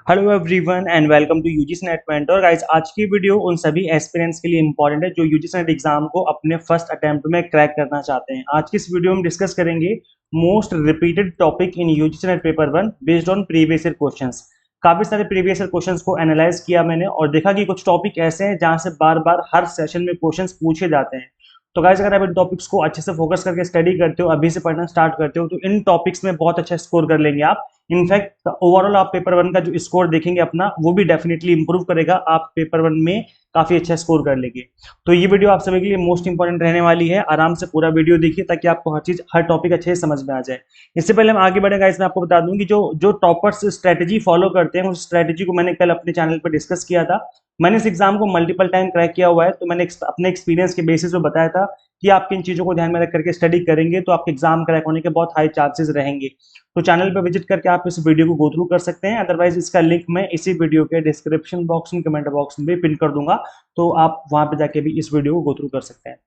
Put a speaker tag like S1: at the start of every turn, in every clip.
S1: Hello everyone and welcome to UGC NET mentor guys. आज की video उन सभी एस्पिरेंट्स के लिए इंपॉर्टेंट है जो यूजीसी नेट एग्जाम को अपने फर्स्ट अटेम्प्ट में क्रैक करना चाहते हैं। आज की इस वीडियो में डिस्कस करेंगे most repeated topic in UGC net paper one based on previous year questions. काफी सारे प्रीवियस ईयर क्वेश्चंस को एनालाइज किया मैंने और देखा कि कुछ टॉपिक ऐसे हैं जहां से बार बार हर सेशन में क्वेश्चंस पूछे जाते हैं। तो गाइस, अगर आप इन टॉपिक्स को अच्छे से फोकस करके स्टडी करते हो, अभी से पढ़ना स्टार्ट करते हो, तो इन टॉपिक्स में बहुत अच्छा स्कोर कर लेंगे आप। इनफैक्ट ओवरऑल आप पेपर वन का जो स्कोर देखेंगे अपना, वो भी डेफिनेटली इंप्रूव करेगा। आप पेपर वन में काफी अच्छा स्कोर कर लेंगे। तो ये वीडियो आप सभी के लिए मोस्ट इंपॉर्टेंट रहने वाली है। आराम से पूरा वीडियो देखिए ताकि आपको हर चीज, हर टॉपिक अच्छे से समझ में आ जाए। इससे पहले हम आगे बढ़े गाइस, मैं आपको बता दूं कि जो जो टॉपर्स स्ट्रेटेजी फॉलो करते हैं, उस स्ट्रेटेजी को मैंने कल अपने चैनल पर डिस्कस किया था। मैंने इस एग्जाम को मल्टीपल टाइम क्रैक किया हुआ है, तो मैंने अपने एक्सपीरियंस के बेसिस पे बताया था कि आप किन चीजों को ध्यान में रख करके स्टडी करेंगे तो आपके एग्जाम क्रैक होने के बहुत हाई चांसेस रहेंगे। तो चैनल पर विजिट करके आप इस वीडियो को गो थ्रू कर सकते हैं। अदरवाइज इसका लिंक मैं इसी वीडियो के डिस्क्रिप्शन बॉक्स में, कमेंट बॉक्स में पिन कर दूंगा, तो आप वहां पे जाके भी इस वीडियो को गो थ्रू कर सकते हैं।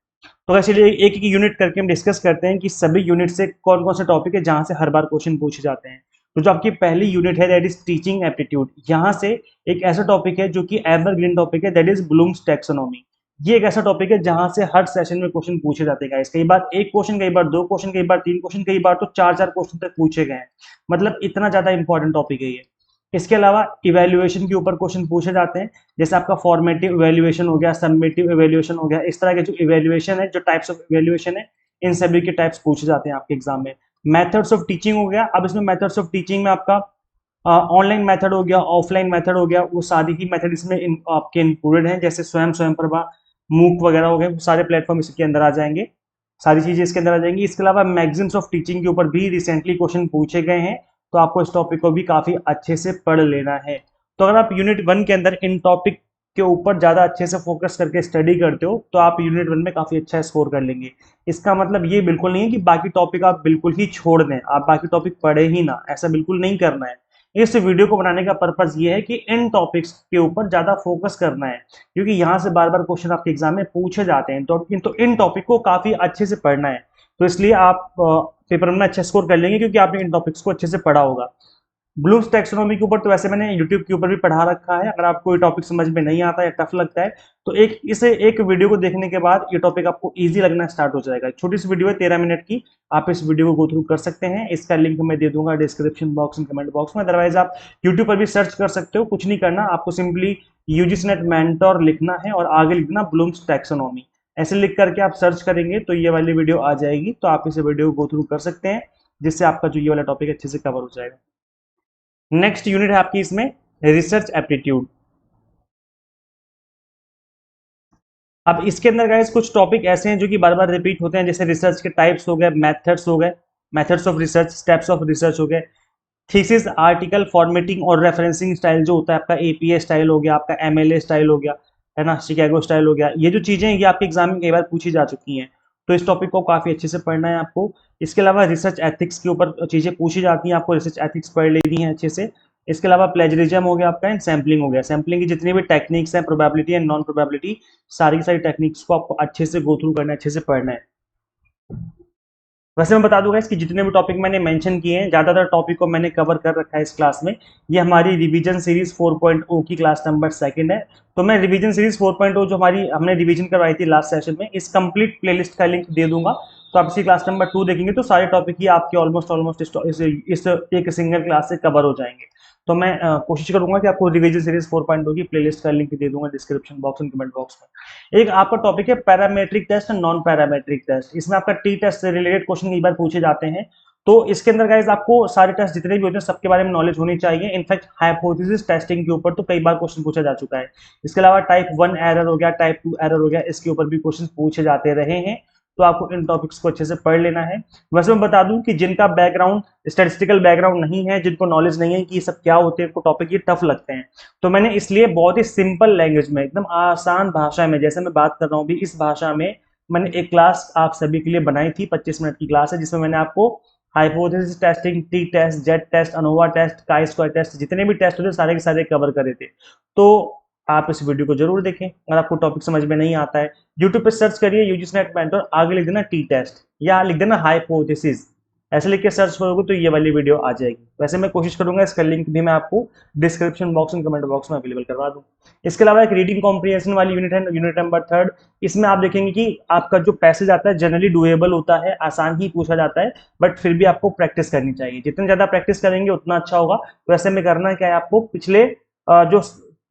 S1: तो चलिए एक एक यूनिट करके हम डिस्कस करते हैं कि सभी यूनिट से कौन कौन से टॉपिक है जहां से हर बार क्वेश्चन पूछे जाते हैं। तो जो आपकी पहली यूनिट है दैट इज टीचिंग एप्टीट्यूड। यहाँ से एक ऐसा टॉपिक है जो कि एवरग्रीन टॉपिक है, दैट इज ब्लूम्स टैक्सोनॉमी। ये एक ऐसा टॉपिक है जहां से हर सेशन में क्वेश्चन पूछे जाते हैं। कई बार एक क्वेश्चन, कई बार दो क्वेश्चन, कई बार तीन क्वेश्चन, कई बार तो चार चार क्वेश्चन तक पूछे गए हैं। मतलब इतना ज्यादा इंपॉर्टेंट टॉपिक है ये। इसके अलावा इवेल्युएशन के ऊपर क्वेश्चन पूछे जाते हैं, जैसे आपका फॉर्मेटिव इवेल्युएशन हो गया, सबमिटिव इवेल्युएशन हो गया। इस तरह के जो इवेल्युएशन है, जो टाइप्स ऑफ इवेल्युएशन है, इन सभी के टाइप्स पूछे जाते हैं आपके एग्जाम में। मेथड्स ऑफ टीचिंग हो गया। अब इसमें मेथड्स ऑफ टीचिंग में आपका ऑनलाइन मेथड हो गया, ऑफलाइन मेथड हो गया, वो सारी ही मेथड इसमें आपके इंक्लूडेड हैं। जैसे स्वयं प्रभा, मूक वगैरह हो गए, वो सारे प्लेटफॉर्म इसके अंदर आ जाएंगे, सारी चीजें इसके अंदर आ जाएंगी। इसके अलावा मैगजीन्स ऑफ टीचिंग के ऊपर भी रिसेंटली क्वेश्चन पूछे गए हैं, तो आपको इस टॉपिक को भी काफी अच्छे से पढ़ लेना है। तो अगर आप यूनिट वन के अंदर इन टॉपिक के ऊपर ज्यादा अच्छे से फोकस करके स्टडी करते हो तो आप यूनिट वन में काफी अच्छा स्कोर कर लेंगे। इसका मतलब ये बिल्कुल नहीं है कि बाकी टॉपिक आप बिल्कुल ही छोड़ दें, आप बाकी टॉपिक पढ़े ही ना, ऐसा बिल्कुल नहीं करना है। इस वीडियो को बनाने का पर्पज ये है कि इन टॉपिक्स के ऊपर ज्यादा फोकस करना है, क्योंकि यहाँ से बार बार क्वेश्चन आपके एग्जाम में पूछे जाते हैं। तो इन टॉपिक को काफी अच्छे से पढ़ना है। तो इसलिए आप पेपर में अच्छा स्कोर कर लेंगे क्योंकि आपने इन टॉपिक्स को अच्छे से पढ़ा होगा। ब्लूम्स टैक्सोनॉमी के ऊपर तो वैसे मैंने यूट्यूब के ऊपर भी पढ़ा रखा है। अगर आपको ये टॉपिक समझ में नहीं आता या टफ लगता है तो एक वीडियो को देखने के बाद ये टॉपिक आपको इजी लगना स्टार्ट हो जाएगा। छोटी सी वीडियो है 13 मिनट की, आप इस वीडियो को गो थ्रू कर सकते हैं। इसका लिंक मैं दे दूंगा डिस्क्रिप्शन बॉक्स में, कमेंट बॉक्स में। अदरवाइज आप यूट्यूब पर भी सर्च कर सकते हो, कुछ नहीं करना, आपको सिंपली यूजीसी नेट मेंटर लिखना है और आगे लिखना ब्लूम्स टैक्सोनॉमी। ऐसे लिख करके आप सर्च करेंगे तो ये वाली वीडियो आ जाएगी, तो आप इस वीडियो को गो थ्रू कर सकते हैं, जिससे आपका जो ये वाला टॉपिक अच्छे से कवर हो जाएगा। नेक्स्ट यूनिट है आपकी इसमें रिसर्च एप्टीट्यूड। अब इसके अंदर गाइस कुछ टॉपिक ऐसे हैं जो कि बार बार रिपीट होते हैं, जैसे रिसर्च के टाइप्स हो गए, मेथड्स हो गए, methods of research, steps of research हो गए, थीसिस, आर्टिकल फॉर्मेटिंग और रेफरेंसिंग स्टाइल जो होता है आपका, एपीए स्टाइल हो गया, आपका एमएलए स्टाइल हो गया, है ना, शिकागो स्टाइल हो गया। ये जो चीजें हैं ये आपके एग्जाम में कई बार पूछी जा चुकी हैं, तो इस टॉपिक को काफी अच्छे से पढ़ना है आपको। इसके अलावा रिसर्च एथिक्स के ऊपर चीजें पूछी जाती हैं, आपको रिसर्च एथिक्स पढ़ लेनी है अच्छे से। इसके अलावा प्लेजरिज्म हो गया आपका, एंड सैम्पलिंग हो गया। सैम्पलिंग की जितनी भी टेक्निक्स हैं, प्रोबेबिलिटी एंड नॉन प्रोबेबिलिटी, सारी की सारी टेक्निक्स को आपको अच्छे से गो थ्रू करना है, अच्छे से पढ़ना है। वैसे मैं बता दूंगा इसकी जितने भी टॉपिक मैंने मेंशन किए हैं, ज्यादातर टॉपिक को मैंने कवर कर रखा है इस क्लास में। ये हमारी रिवीजन सीरीज 4.0 की क्लास नंबर सेकंड है। तो मैं रिवीजन सीरीज 4.0 जो हमारी हमने रिवीजन करवाई थी लास्ट सेशन में, इस कंप्लीट प्लेलिस्ट का लिंक दे दूंगा। तो आप इसी क्लास नंबर 2 देखेंगे तो सारे टॉपिक ही आपके ऑलमोस्ट इस एक सिंगल क्लास से कवर हो जाएंगे। तो मैं कोशिश करूंगा कि आपको रिवीजन सीरीज 4.0 की प्लेलिस्ट का लिंक दे दूंगा description box and comment box में। एक आपका टॉपिक है parametric test and non parametric test. इसमें आपका टी टेस्ट से रिलेटेड क्वेश्चन कई बार पूछे जाते हैं। तो इसके अंदर गाइस आपको सारे टेस्ट जितने भी होते हैं सबके बारे में नॉलेज होनी चाहिए। इनफैक्ट हाइपोथेसिस टेस्टिंग के ऊपर तो कई बार क्वेश्चन पूछा जा चुका है। इसके अलावा टाइप 1 एरर हो गया, टाइप 2 एरर हो गया, इसके ऊपर भी क्वेश्चन पूछे जाते रहे हैं। तो आपको इन टॉपिक्स को अच्छे से पढ़ लेना है। वैसे मैं बता दूं कि जिनका बैकग्राउंड स्टैटिस्टिकल बैकग्राउंड नहीं है, जिनको नॉलेज नहीं है कि ये सब क्या होते हैं, इनको टॉपिक ये टफ लगते हैं, तो मैंने इसलिए बहुत ही सिंपल लैंग्वेज में, एकदम आसान भाषा में, जैसे मैं बात कर रहा हूँ भी इस भाषा में, मैंने एक क्लास आप सभी के लिए बनाई थी। 25 मिनट की क्लास है जिसमें मैंने आपको hypothesis testing, T test, Z test, ANOVA test, chi square test, जितने भी टेस्ट होते सारे के सारे कवर करे थे। तो आप इस वीडियो को जरूर देखें। अगर आपको टॉपिक समझ में नहीं आता है, यूट्यूब पे सर्च करिए यूजीसी नेट मेंटर, आगे लिख देना टी टेस्ट या लिख देना हाइपोथेसिस, ऐसे लिख के सर्च करोगे तो ये वाली वीडियो आ जाएगी। वैसे मैं कोशिश करूंगा इसका लिंक भी मैं आपको description box and comment box में अवेलेबल करवा दूं। इसके अलावा एक रीडिंग कॉम्प्रिहेंशन वाली यूनिट है, यूनिट नंबर 3। इसमें आप देखेंगे कि आपका जो पैसेज आता है जनरली डुएबल होता है, आसान ही पूछा जाता है, बट फिर भी आपको प्रैक्टिस करनी चाहिए। जितनी ज्यादा प्रैक्टिस करेंगे उतना अच्छा होगा। तो ऐसे में करना क्या है, आपको पिछले जो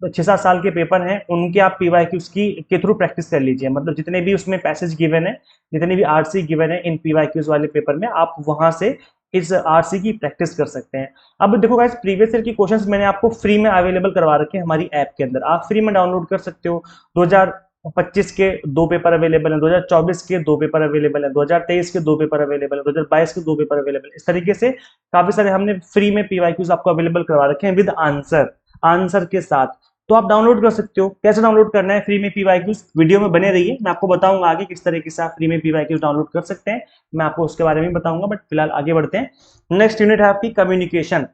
S1: 6-7 साल के पेपर हैं उनके आप पीवाईक्यूज की के थ्रू प्रैक्टिस कर लीजिए। मतलब जितने भी उसमें पैसेज गिवन है, जितने भी आरसी गिवन है इन पीवाईक्यूज वाले पेपर में, आप वहां से इस आरसी की प्रैक्टिस कर सकते हैं। अब देखो गाइस, प्रीवियस ईयर की क्वेश्चंस मैंने आपको फ्री में अवेलेबल करवा रखे हैं हमारी ऐप के अंदर, आप फ्री में डाउनलोड कर सकते हो। 2025 के 2 पेपर अवेलेबल हैं, 2024 के 2 पेपर अवेलेबल हैं, 2023 के 2 पेपर अवेलेबल है, 2022 के 2 पेपर अवेलेबल है। इस तरीके से काफी सारे हमने फ्री में पीवाईक्यूज आपको अवेलेबल करवा रखे हैं विद आंसर, आंसर के साथ। तो आप डाउनलोड कर सकते हो। कैसे डाउनलोड करना है फ्री में पीवाईक्यूज, वीडियो में बने रहिए, मैं आपको बताऊंगा आगे किस तरीके से आप फ्री में पीवाईक्यूज डाउनलोड कर सकते हैं, मैं आपको उसके बारे में बताऊंगा। बट फिलहाल आगे बढ़ते हैं। नेक्स्ट यूनिट है आपकी कम्युनिकेशन।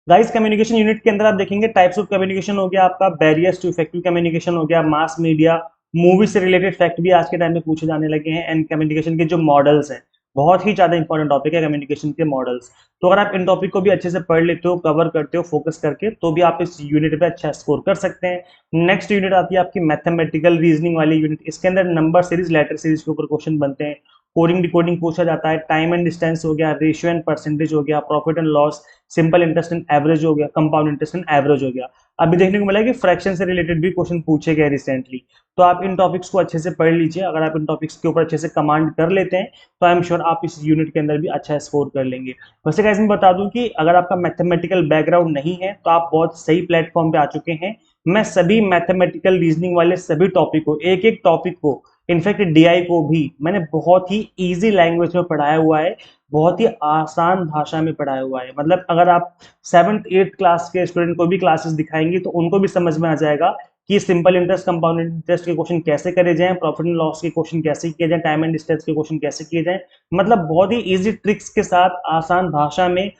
S1: गाइस, कम्युनिकेशन यूनिट के अंदर आप देखेंगे टाइप्स ऑफ कम्युनिकेशन हो गया आपका, बैरियर्स टू इफेक्टिव कम्युनिकेशन हो गया, मास मीडिया, मूवी से रिलेटेड फैक्ट भी आज के टाइम में पूछे जाने लगे हैं, एंड कम्युनिकेशन के जो मॉडल्स हैं, बहुत ही ज्यादा इंपॉर्टेंट टॉपिक है कम्युनिकेशन के मॉडल्स। तो अगर आप इन टॉपिक को भी अच्छे से पढ़ लेते हो, कवर करते हो फोकस करके, तो भी आप इस यूनिट पे अच्छा स्कोर कर सकते हैं। नेक्स्ट यूनिट आती है आपकी मैथमेटिकल रीजनिंग वाली यूनिट। इसके अंदर नंबर सीरीज, लेटर सीरीज के ऊपर क्वेश्चन बनते हैं, कोडिंग डिकोडिंग पूछा जाता है, टाइम एंड डिस्टेंस हो गया, रेशियो एंड परसेंटेज हो गया, profit and loss, simple interest and average हो गया, कंपाउंड इंटरेस्ट एंड एवरेज हो गया। अभी देखने को मिला कि फ्रैक्शन से रिलेटेड भी क्वेश्चन पूछे गए रिसेंटली। तो आप इन टॉपिक्स को अच्छे से पढ़ लीजिए। अगर आप इन टॉपिक्स के ऊपर अच्छे से कमांड कर लेते हैं तो आई एम श्योर आप इस यूनिट के अंदर भी अच्छा स्कोर कर लेंगे। वैसे गाइस, मैं बता दूं कि अगर आपका मैथमेटिकल बैकग्राउंड नहीं है तो आप बहुत सही प्लेटफॉर्म पे आ चुके हैं। मैं सभी मैथमेटिकल रीजनिंग वाले सभी टॉपिक को, एक एक टॉपिक को, इनफैक्ट डीआई को भी मैंने बहुत ही इजी लैंग्वेज में पढ़ाया हुआ है, बहुत ही आसान भाषा में पढ़ाया हुआ है। मतलब अगर आप 7th 8th क्लास के स्टूडेंट को भी क्लासेस दिखाएंगे तो उनको भी समझ में आ जाएगा कि सिंपल इंटरेस्ट, कंपाउंड इंटरेस्ट के क्वेश्चन कैसे करे जाएं, प्रॉफिट एंड लॉस के क्वेश्चन कैसे किए जाएं, टाइम एंड डिस्टेंस के क्वेश्चन कैसे किए जाएं। मतलब बहुत ही इजी ट्रिक्स के साथ आसान भाषा में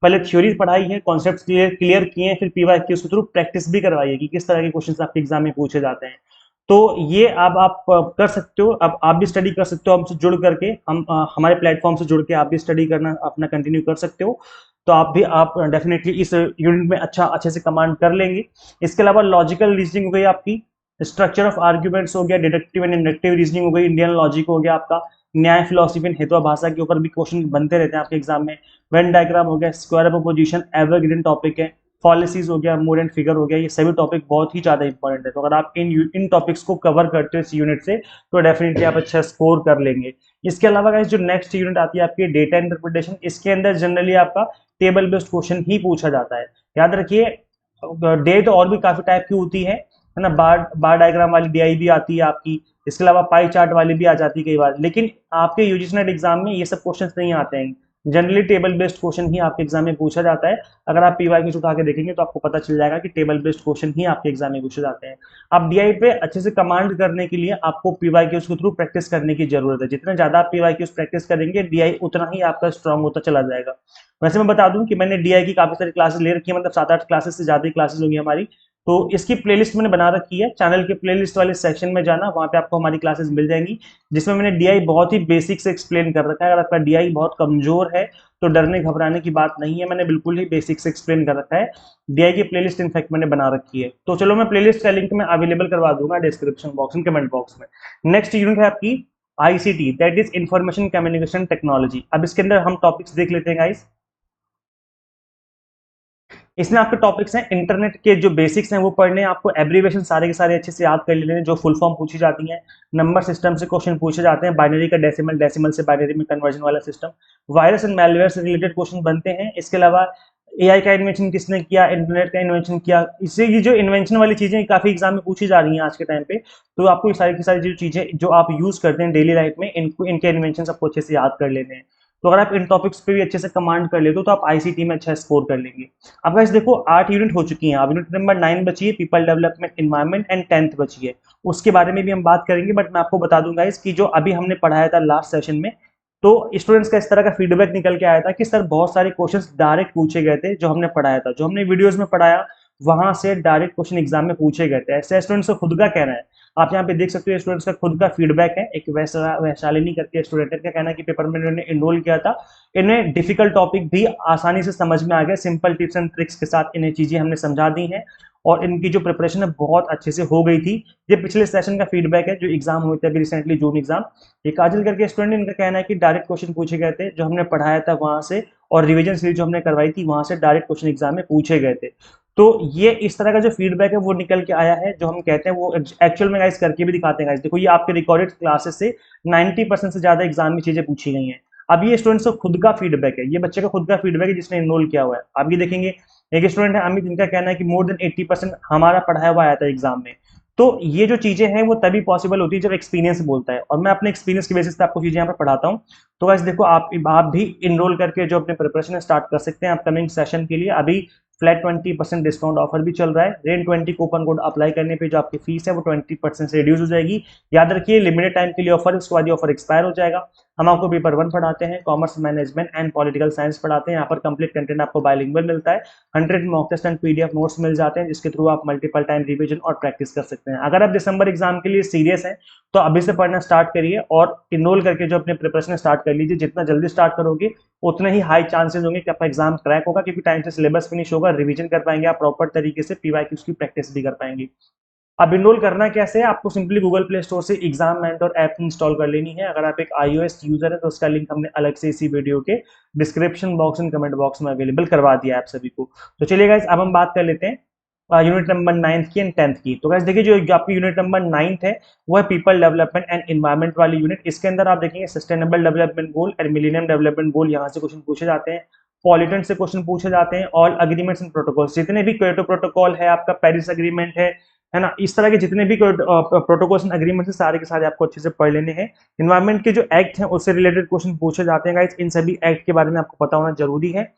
S1: पहले थ्योरी पढ़ाई है, कॉन्सेप्ट क्लियर क्लियर किए हैं, फिर पीवाईक्यू के थ्रू प्रैक्टिस भी करवाइए कि किस तरह के क्वेश्चन आपके एग्जाम में पूछे जाते हैं। तो ये अब आप कर सकते हो, अब आप भी स्टडी कर सकते हो हमसे जुड़ करके, हम हमारे प्लेटफॉर्म से जुड़ के आप भी स्टडी करना अपना कंटिन्यू कर सकते हो। तो आप डेफिनेटली इस यूनिट में अच्छे से कमांड कर लेंगे। इसके अलावा लॉजिकल रीजनिंग हो गई आपकी, स्ट्रक्चर ऑफ आर्ग्यूमेंट्स हो गया, डिडक्टिव एंड इंडक्टिव रीजनिंग हो गई, इंडियन लॉजिक हो गया आपका, न्याय, फिलोसफी एंड हेतु भाषा के ऊपर भी क्वेश्चन बनते रहते हैं आपके एग्जाम में। वेन डायग्राम हो गया, square of opposition evergreen topic है, पॉलिसीज हो गया, मोड एंड फिगर हो गया, ये सभी टॉपिक बहुत ही ज्यादा इंपॉर्टेंट है। तो अगर आप इन टॉपिक्स को कवर करते हो इस यूनिट से तो डेफिनेटली आप अच्छा स्कोर कर लेंगे। इसके अलावा गाइस, जो नेक्स्ट यूनिट आती है आपकी डेटा इंटरप्रिटेशन, इसके अंदर जनरली आपका टेबल बेस्ड क्वेश्चन ही पूछा जाता है। याद रखिए, डे तो और भी काफी टाइप की होती है ना, बार डायग्राम वाली डीआई भी आती है आपकी, इसके अलावा पाई चार्ट वाली भी आ जाती है कई बार, लेकिन आपके यूजीसी नेट एग्जाम में ये सब क्वेश्चंस नहीं आते हैं। जनरली टेबल बेस्ड क्वेश्चन ही आपके एग्जाम में पूछा जाता है। अगर आप पीवाईक्यूज उठा के देखेंगे तो आपको पता चल जाएगा कि टेबल बेस्ड क्वेश्चन ही आपके एग्जाम में पूछे जाते हैं। अब डीआई पे अच्छे से कमांड करने के लिए आपको पीवाईक्यूज के थ्रू प्रैक्टिस करने की जरूरत है। जितना ज्यादा आप पीवाईक्यूज प्रैक्टिस करेंगे डीआई उतना ही आपका स्ट्रांग होता चला जाएगा। वैसे मैं बता दूं कि मैंने डीआई की काफी सारी क्लासेस ले रखी है, मतलब 7-8 क्लासेस से ज्यादा ही क्लासेस होगी हमारी। तो इसकी प्लेलिस्ट मैंने बना रखी है, चैनल के प्लेलिस्ट वाले सेक्शन में जाना, वहां पे आपको हमारी क्लासेस मिल जाएंगी, जिसमें मैंने डीआई बहुत ही बेसिक से एक्सप्लेन कर रखा है। अगर आपका डीआई बहुत कमजोर है तो डरने घबराने की बात नहीं है, मैंने बिल्कुल ही बेसिक से एक्सप्लेन कर रखा है। डीआई की प्लेलिस्ट इनफैक्ट मैंने बना रखी है, तो चलो मैं प्लेलिस्ट का लिंक में अवेलेबल करवा दूंगा डिस्क्रिप्शन बॉक्स में, कमेंट बॉक्स में। नेक्स्ट यूनिट है आपकी ICT, that is information communication technology. अब इसके अंदर हम टॉपिक्स देख लेते हैं गाइस। इसमें आपके टॉपिक्स हैं, इंटरनेट के जो बेसिक्स हैं वो पढ़ने हैं आपको, एब्रीवेशन सारे के सारे अच्छे से याद कर लेने हैं, जो फुल फॉर्म पूछी जाती हैं, नंबर सिस्टम से क्वेश्चन पूछे जाते हैं, बाइनरी का डेसिमल, डेसिमल से बाइनरी में कन्वर्जन वाला सिस्टम, वायरस एंड मैलवेयर से रिलेटेड क्वेश्चन बनते हैं। इसके अलावा एआई का इन्वेंशन किसने किया, इंटरनेट का इन्वेंशन किया, इससे ये जो इन्वेंशन वाली चीजें काफी एग्जाम में पूछी जा रही हैं आज के टाइम पे। तो आपको ये सारी की सारी जो चीजें जो आप यूज करते हैं डेली लाइफ में, इनको इनके इन्वेंशन आपको अच्छे से याद कर लेने हैं। तो अगर आप इन टॉपिक्स पे भी अच्छे से कमांड कर लेते हो तो आप आईसीटी में अच्छा स्कोर कर लेंगे। अब गाइस देखो, 8 यूनिट हो चुकी हैं, अब यूनिट नंबर 9 बची है, people development environment and 10th बची है, उसके बारे में भी हम बात करेंगे। बट मैं आपको बता दूंगा इस कि जो अभी हमने पढ़ाया था लास्ट सेशन में, तो स्टूडेंट्स का इस तरह का फीडबैक निकल के आया था कि सर बहुत सारे क्वेश्चंस डायरेक्ट पूछे गए थे जो हमने पढ़ाया था, जो हमने वीडियोस में पढ़ाया वहां से डायरेक्ट क्वेश्चन एग्जाम में पूछे गए थे। ऐसे स्टूडेंट्स का खुद का कहना है, आप यहाँ पे देख सकते हो स्टूडेंट्स का खुद का फीडबैक है। एक वैशालिनी करके स्टूडेंट का कहना है कि पेपर में इन्होंने इनरोल किया था, इन्हें डिफिकल्ट टॉपिक भी आसानी से समझ में आ गया, सिंपल टिप्स एंड ट्रिक्स के साथ इन्हें चीजें हमने समझा दी हैं और इनकी जो प्रिपरेशन है बहुत अच्छे से हो गई थी। ये पिछले सेशन का फीडबैक है जो एग्जाम हुए थे अभी रिसेंटली, जून एग्जाम। ये काजल करके स्टूडेंट, इनका कहना है कि डायरेक्ट क्वेश्चन पूछे गए थे, जो हमने पढ़ाया था वहां से और रिवीजन सीरीज जो हमने करवाई थी वहां से डायरेक्ट क्वेश्चन एग्जाम में पूछे गए थे। तो ये इस तरह का जो फीडबैक है वो निकल के आया है, जो हम कहते हैं वो एक्चुअल में गाइस करके भी दिखाते हैं। गाइस देखो, ये आपके रिकॉर्डेड क्लासेस से 90% से ज्यादा एग्जाम में चीजें पूछी गई हैं। अब ये स्टूडेंट्स का खुद का फीडबैक है, ये बच्चे का खुद का फीडबैक है जिसने इनरोल किया हुआ है। आप ये देखेंगे, एक स्टूडेंट है अमित, जिनका कहना है कि मोर देन 80% हमारा पढ़ाया हुआ आया था एग्जाम में। तो ये जो चीजें हैं वो तभी पॉसिबल होती है जब एक्सपीरियंस बोलता है, और मैं अपने एक्सपीरियंस की बेसिस पे आपको चीजें यहाँ पर पढ़ाता हूँ। तो गाइस देखो, आप भी इनरोल करके जो अपने प्रिपरेशन स्टार्ट कर सकते हैं अपकमिंग सेशन के लिए। अभी फ्लैट 20% डिस्काउंट ऑफर भी चल रहा है। रेन20 कूपन कोड अप्लाई करने पे जो आपकी फीस है वो 20% से रिड्यूस हो जाएगी। याद रखिए, लिमिटेड टाइम के लिए ऑफर है, उसके बाद ये ऑफर एक्सपायर हो जाएगा। हम आपको पेपर 1 पढ़ाते हैं, commerce management and political science पढ़ाते हैं। यहाँ पर कंप्लीट कंटेंट आपको बाइलिंगुअल मिलता है, 100 mock test and PDF notes मिल जाते हैं, जिसके थ्रू आप मल्टीपल टाइम रिवीजन और प्रैक्टिस कर सकते हैं। अगर आप दिसंबर एग्जाम के लिए सीरियस हैं तो अभी से पढ़ना स्टार्ट करिए और इनरोल करके जो अपने प्रिपरेशन स्टार्ट कर लीजिए। जितना जल्दी स्टार्ट करोगे उतने ही हाई चांसेस होंगे कि आपका एग्जाम क्रैक होगा, क्योंकि टाइम से सिलेबस फिनिश होगा, रिवीजन कर पाएंगे आप प्रॉपर तरीके से, पीवाईक्यूज की प्रैक्टिस भी कर पाएंगे। अब इनरोल करना कैसे है, आपको सिंपली गूगल प्ले स्टोर से एग्जाम मेंटर ऐप इंस्टॉल कर लेनी है। अगर आप एक iOS यूजर है तो उसका लिंक हमने अलग से इसी वीडियो के description box and comment box में अवेलेबल करवा दिया है आप सभी को। तो चलिए गाइस, अब हम बात कर लेते हैं यूनिट नंबर 9 की एंड 10th की। तो गाइस देखिए, जो आपकी यूनिट नंबर 9 है वो है पीपल डेवलपमेंट एंड एनवायरमेंट वाली यूनिट। इसके अंदर आप देखेंगे sustainable development goal and millennium development goal, यहाँ से क्वेश्चन पूछे जाते हैं। पॉलिटेंट से क्वेश्चन पूछे जाते हैं। ऑल अग्रीमेंट्स एंड प्रोटोकॉल, जितने भी क्योटो प्रोटोकॉल है, आपका पेरिस अग्रीमेंट है ना, इस तरह के जितने भी प्रोटोकॉल्स एंड अग्रीमेंट्स है सारे के सारे आपको अच्छे से पढ़ लेने हैं। इन्वायरमेंट के जो एक्ट हैं उससे रिलेटेड क्वेश्चन पूछे जाते हैं गाइस, इन सभी एक्ट के बारे में आपको पता होना जरूरी है।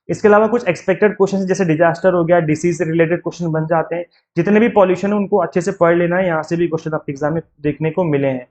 S1: इसके अलावा कुछ एक्सपेक्टेड क्वेश्चन जैसे डिजास्टर हो गया, डिसीज से रिलेटेड क्वेश्चन बन जाते हैं। जितने भी पॉल्यूशन है उनको अच्छे से पढ़ लेना है, यहाँ से भी क्वेश्चन आपके एग्जाम में देखने को मिले हैं।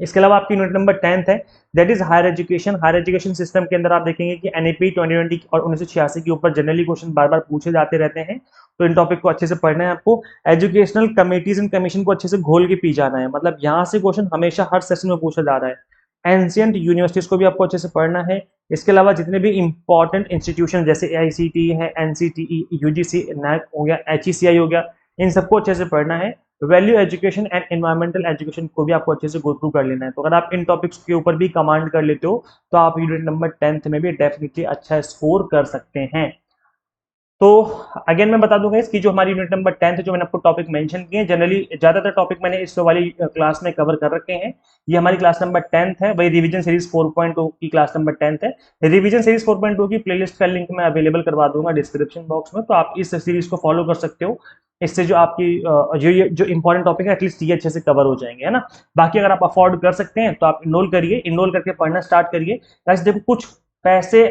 S1: इसके अलावा आपकी यूनिट नंबर 10th है, that is higher education. Higher education system के अंदर आप देखेंगे कि एनईपी 2020 और 1986 के ऊपर जनरली क्वेश्चन बार बार पूछे जाते रहते हैं, तो इन टॉपिक को अच्छे से पढ़ना है आपको। एजुकेशनल कमिटीज एंड कमीशन को अच्छे से घोल के पी जाना है, मतलब यहाँ से क्वेश्चन हमेशा हर सेशन में पूछा जा रहा है। एंशियंट यूनिवर्सिटीज को भी आपको अच्छे से पढ़ना है। इसके अलावा जितने भी इंपॉर्टेंट इंस्टीट्यूशन जैसे AICTE है, NCTE, UGC, NAC हो गया, HECI हो गया, इन सबको अच्छे से पढ़ना है। Value education and environmental education को भी आपको अच्छे से गो थ्रू कर लेना है। तो अगर आप इन टॉपिक्स के ऊपर भी कमांड कर लेते हो तो आप यूनिट नंबर 10th में भी डेफिनेटली अच्छा स्कोर कर सकते हैं। तो अगेन मैं बता दूंगा इसकी, जो हमारी यूनिट नंबर 10th है, जो मैंने आपको टॉपिक मेंशन किए हैं, जनरली ज्यादातर टॉपिक मैंने इस वाली क्लास में कवर कर रखे हैं। ये हमारी क्लास नंबर 10th है, वही रिवीजन सीरीज 4.2 की क्लास नंबर 10th है। रिवीजन सीरीज 4.2 की प्लेलिस्ट का लिंक मैं अवेलेबल करवा दूंगा डिस्क्रिप्शन बॉक्स में, तो आप इस सीरीज को फॉलो कर सकते हो। इससे जो आपकी जो इंपॉर्टेंट टॉपिक है एटलीस्ट ये अच्छे से कवर हो जाएंगे, है ना। बाकी अगर आप अफोर्ड कर सकते हैं तो आप इनरोल करिए, इनरोल करके पढ़ना स्टार्ट करिए। देखो, कुछ पैसे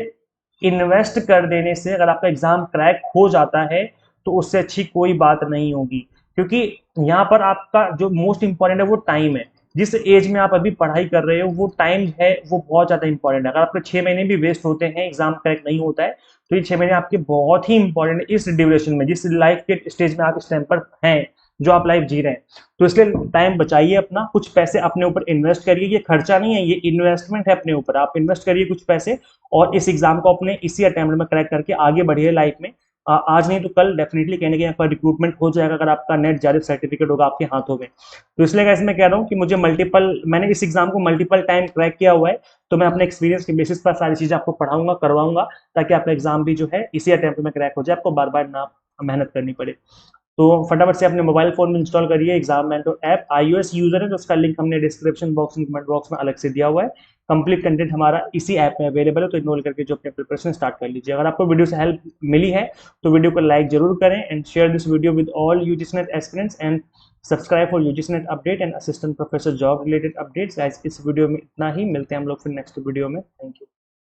S1: इन्वेस्ट कर देने से अगर आपका एग्जाम क्रैक हो जाता है तो उससे अच्छी कोई बात नहीं होगी, क्योंकि यहाँ पर आपका जो मोस्ट इंपॉर्टेंट है वो टाइम है। जिस एज में आप अभी पढ़ाई कर रहे हो वो टाइम है वो बहुत ज्यादा इंपॉर्टेंट है। अगर आपके 6 महीने भी वेस्ट होते हैं, एग्जाम क्रैक नहीं होता है, तो ये 6 महीने आपके बहुत ही इंपॉर्टेंट है इस ड्यूरेशन में, जिस लाइफ के स्टेज में आप इस टाइम पर हैं, जो आप लाइफ जी रहे हैं। तो इसलिए टाइम बचाइए अपना, कुछ पैसे अपने ऊपर इन्वेस्ट करिए। ये खर्चा नहीं है, ये इन्वेस्टमेंट है अपने ऊपर। आप इन्वेस्ट करिए कुछ पैसे और इस एग्जाम को अपने इसी अटेम्प्ट में क्रैक करके आगे बढ़िए लाइफ में। आज नहीं तो कल डेफिनेटली कहीं ना कहीं आपका रिक्रूटमेंट हो जाएगा, अगर आपका नेट जारी सर्टिफिकेट होगा आपके हाथों में। तो इसलिए गाइस मैं कह रहा हूँ कि मैंने इस एग्जाम को मल्टीपल टाइम क्रैक किया हुआ है, तो मैं अपने एक्सपीरियंस के बेसिस पर सारी चीजें आपको पढ़ाऊंगा, करवाऊंगा, ताकि आपका एग्जाम भी जो है इसी अटेम्प्ट में क्रैक हो जाए, आपको बार बार ना मेहनत करनी पड़े। तो फटाफट से अपने मोबाइल फोन में इंस्टॉल करिए exam mentor app. iOS user है तो उसका लिंक हमने डिस्क्रिप्शन बॉक्स में कमेंट बॉक्स में अलग से दिया हुआ है। कंप्लीट कंटेंट हमारा इसी ऐप में अवेलेबल है, तो इनरोल करके जो अपने प्रिपरेशन स्टार्ट कर लीजिए। अगर आपको वीडियो से हेल्प मिली है तो वीडियो को लाइक जरूर करें and share this video with all UGC net aspirants and subscribe for UGC net update and assistant professor job related updates. इस वीडियो में इतना ही, मिलते हैं हम लोग फिर नेक्स्ट वीडियो में। Thank you.